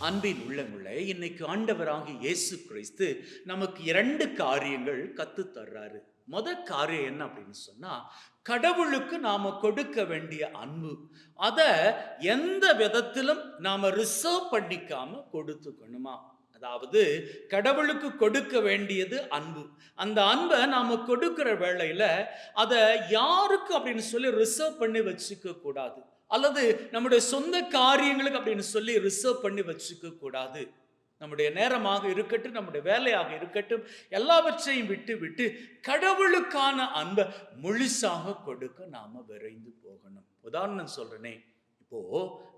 அன்பின் உள்ளங்களே, இன்னைக்கு ஆண்டவராகிய இயேசு கிறிஸ்து நமக்கு 2 காரியங்கள் கத்து தர்றாரு. காரியம் என்ன அப்படின்னு சொன்னா, கடவுளுக்கு நாம கொடுக்க வேண்டிய அன்பு, அத எந்த விதத்திலும் நாம ரிசர்வ் பண்ணிக்காம கொடுத்துக்கணுமா. அதாவது கடவுளுக்கு கொடுக்க வேண்டியது அன்பு. அந்த அன்பை நாம கொடுக்கிற வேளையில அத யாருக்கு அப்படின்னு சொல்லி ரிசர்வ் பண்ணி வச்சுக்க கூடாது, அல்லது நம்முடைய சொந்த காரியங்களுக்கு அப்படின்னு சொல்லி ரிசர்வ் பண்ணி வச்சுக்க கூடாது. நம்முடைய நேரமாக இருக்கட்டும், நம்முடைய வேலையாக இருக்கட்டும், எல்லாவற்றையும் விட்டு விட்டு கடவுளுக்கான அன்பை முழுசாக கொடுக்க நாம விரைந்து போகணும். உதாரணம் சொல்றேனே, இப்போ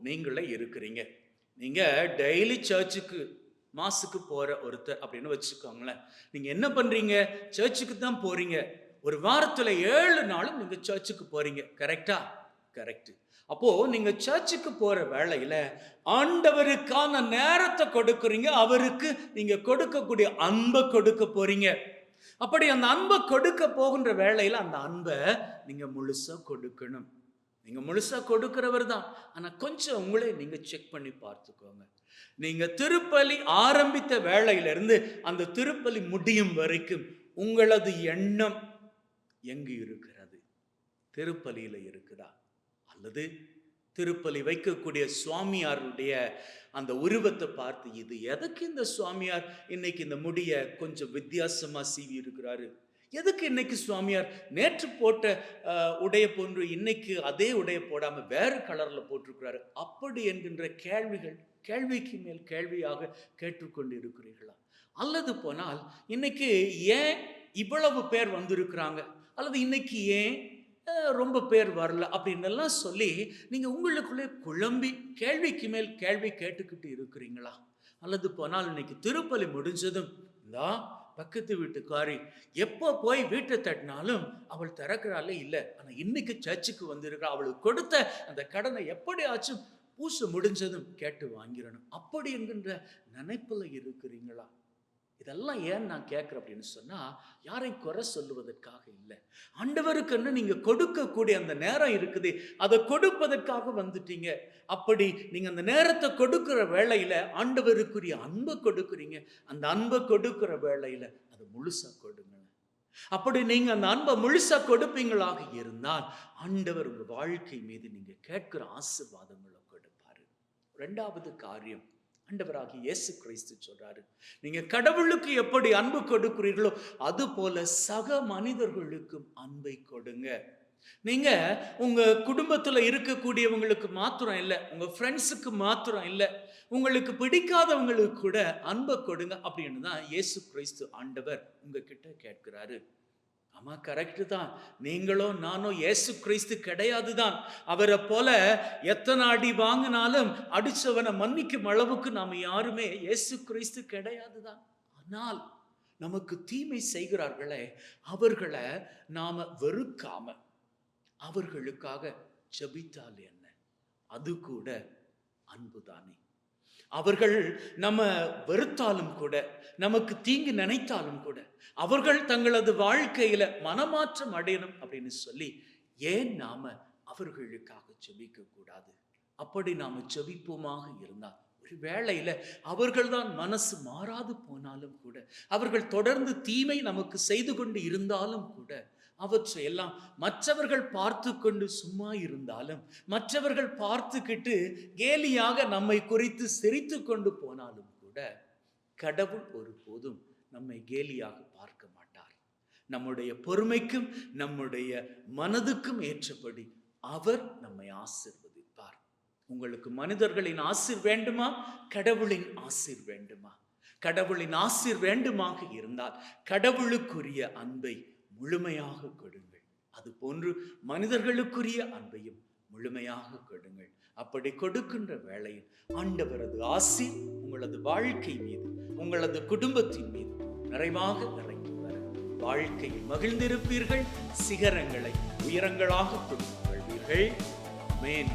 நீங்களே இருக்கிறீங்க, நீங்க டெய்லி சர்ச்சுக்கு மாசுக்கு போற ஒருத்தர் அப்படின்னு வச்சுக்கோங்களேன். நீங்க என்ன பண்றீங்க? சர்ச்சுக்கு தான் போறீங்க. ஒரு வாரத்துல 7 நாளும் நீங்க சர்ச்சுக்கு போறீங்க. கரெக்டா? கரெக்ட். அப்போ நீங்க சர்ச்சுக்கு போற வேளையில ஆண்டவருக்கான நேரத்தை கொடுக்குறீங்க, அவருக்கு நீங்க கொடுக்கக்கூடிய அன்பை கொடுக்க போறீங்க. அப்படி அந்த அன்பை கொடுக்க போகின்ற வேளையில அந்த அன்பை நீங்க முழுசா கொடுக்கணும். நீங்க முழுசா கொடுக்கிறவர் தான். ஆனா கொஞ்சம் உங்களே நீங்க செக் பண்ணி பார்த்துக்கோங்க. நீங்க திருப்பலி ஆரம்பித்த வேளையிலிருந்து அந்த திருப்பலி முடியும் வரைக்கும் உங்களது எண்ணம் எங்கு இருக்கிறது? திருப்பலியில இருக்குதா? அல்லது திருப்பலி வைக்கக்கூடிய சுவாமியாருடைய அந்த உருவத்தை பார்த்து, இது எதுக்கு இந்த சுவாமியார் இன்னைக்கு இந்த முடிய கொஞ்சம் வித்தியாசமா சீவி இருக்கிறாரு? எதுக்கு இன்னைக்கு சுவாமியார் நேற்று போட்ட உடைய போன்று இன்னைக்கு அதே உடைய போடாம வேறு கலர்ல போட்டிருக்கிறாரு? அப்படி என்கின்ற கேள்விகள் கேள்விக்கு மேல் கேள்வியாக கேட்டுக்கொண்டு இருக்கிறீர்களா? அல்லது போனால் இன்னைக்கு ஏன் இவ்வளவு பேர் வந்திருக்கிறாங்க, அல்லது இன்னைக்கு ஏன் ரொம்ப பேர் வரல அப்படின்னு எல்லாம் சொல்லி நீங்க உங்களுக்குள்ளே குழம்பி கேள்விக்கு மேல் கேள்வி கேட்டுக்கிட்டு இருக்கிறீங்களா? அல்லது போனால் இன்னைக்கு திருப்பலி முடிஞ்சதும், இந்தா பக்கத்து வீட்டுக்காரி எப்போ போய் வீட்டை தட்டினாலும் அவள் திறக்கிறாளே இல்லை, ஆனா இன்னைக்கு சர்ச்சுக்கு வந்திருக்கிறா, அவளுக்கு கொடுத்த அந்த கடனை எப்படியாச்சும் பூச முடிஞ்சதும் கேட்டு வாங்கிடணும், அப்படி என்கின்ற நினைப்புல இருக்கிறீங்களா? இதெல்லாம் ஏன் நான் கேட்கிறேன் அப்படின்னு சொன்னா, யாரையும் குறை சொல்லுவதற்காக இல்லை. ஆண்டவருக்குன்னு நீங்க கொடுக்கக்கூடிய அந்த நேரம் இருக்குது, அதை கொடுப்பதற்காக வந்துட்டீங்க. அப்படி நீங்க அந்த நேரத்தை கொடுக்கிற வேளையில ஆண்டவருக்குரிய அன்பை கொடுக்குறீங்க. அந்த அன்பை கொடுக்கிற வேளையில அதை முழுசா கொடுங்க. அப்படி நீங்க அந்த அன்பை முழுசா கொடுப்பீங்களாக இருந்தால் ஆண்டவர் உங்க வாழ்க்கை மீது நீங்க கேட்கிற ஆசீர்வாதங்களை கொடுப்பாரு. 2வது காரியம், ஆண்டவராகிய இயேசு கிறிஸ்து சொல்றாரு, நீங்க கடவுளுக்கு எப்படி அன்பு கொடுக்கிறீர்களோ அது போல சக மனிதர்களுக்கும் அன்பை கொடுங்க. நீங்க உங்க குடும்பத்துல இருக்கக்கூடியவங்களுக்கு மாத்திரம் இல்லை, உங்க ஃப்ரெண்ட்ஸுக்கு மாத்திரம் இல்லை, உங்களுக்கு பிடிக்காதவங்களுக்கு கூட அன்பை கொடுங்க அப்படின்னு தான் இயேசு கிறிஸ்து ஆண்டவர் உங்ககிட்ட கேட்கிறாரு. ஆமா, கரெக்டு தான். நீங்களோ நானோ இயேசு கிறிஸ்து கிடையாது தான். அவரை போல எத்தனை அடி வாங்கினாலும் அடிச்சவனை மன்னிக்கும் அளவுக்கு நாம யாருமே இயேசு கிறிஸ்து கிடையாது தான். ஆனால் நமக்கு தீமை செய்கிறார்களே, அவர்களை நாம வெறுக்காம அவர்களுக்காக ஜெபித்தால் என்ன? அது கூட அன்புதானே. அவர்கள் நம்ம வெறுத்தாலும் கூட, நமக்கு தீங்கு நினைத்தாலும் கூட, அவர்கள் தங்களது வாழ்க்கையில மனமாற்றம் அடையணும் அப்படின்னு சொல்லி ஏன் நாம அவர்களுக்காக ஜெபிக்க கூடாது? அப்படி நாம ஜெபிப்போமாக இருந்தால் ஒரு வேளையில அவர்கள் தான் மனசு மாறாது போனாலும் கூட, அவர்கள் தொடர்ந்து தீமை நமக்கு செய்து கொண்டு இருந்தாலும் கூட, அவற்றை எல்லாம் மற்றவர்கள் பார்த்து கொண்டு சும்மா இருந்தாலும், மற்றவர்கள் பார்த்துக்கிட்டு கேலியாக நம்மை குறித்து சிரித்து கொண்டு போனாலும் கூட, கடவுள் ஒருபோதும் நம்மை கேலியாக பார்க்க மாட்டார். நம்முடைய பொறுமைக்கும் நம்முடைய மனதுக்கும் ஏற்றபடி அவர் நம்மை ஆசீர்வதிப்பார். உங்களுக்கு மனிதர்களின் ஆசீர் வேண்டுமா? கடவுளின் ஆசீர் வேண்டுமா? கடவுளின் ஆசீர் வேண்டுமாக இருந்தால் கடவுளுக்குரிய அன்பை முழுமையாக கொடுங்கள். அது போன்று மனிதர்களுக்குரிய அன்பையும் முழுமையாக கொடுங்கள். அப்படி கொடுக்கின்ற வேளையில் ஆண்டவரது ஆசீர் உங்களது வாழ்க்கை மீது, உங்களது குடும்பத்தின் மீது நிறைவாக இறங்கி வர வாழ்க்கையில் மகிழ்ந்திருப்பீர்கள். சிகரங்களை உயரங்களாக கொண்டு வாழ்வீர்கள். ஆமென்.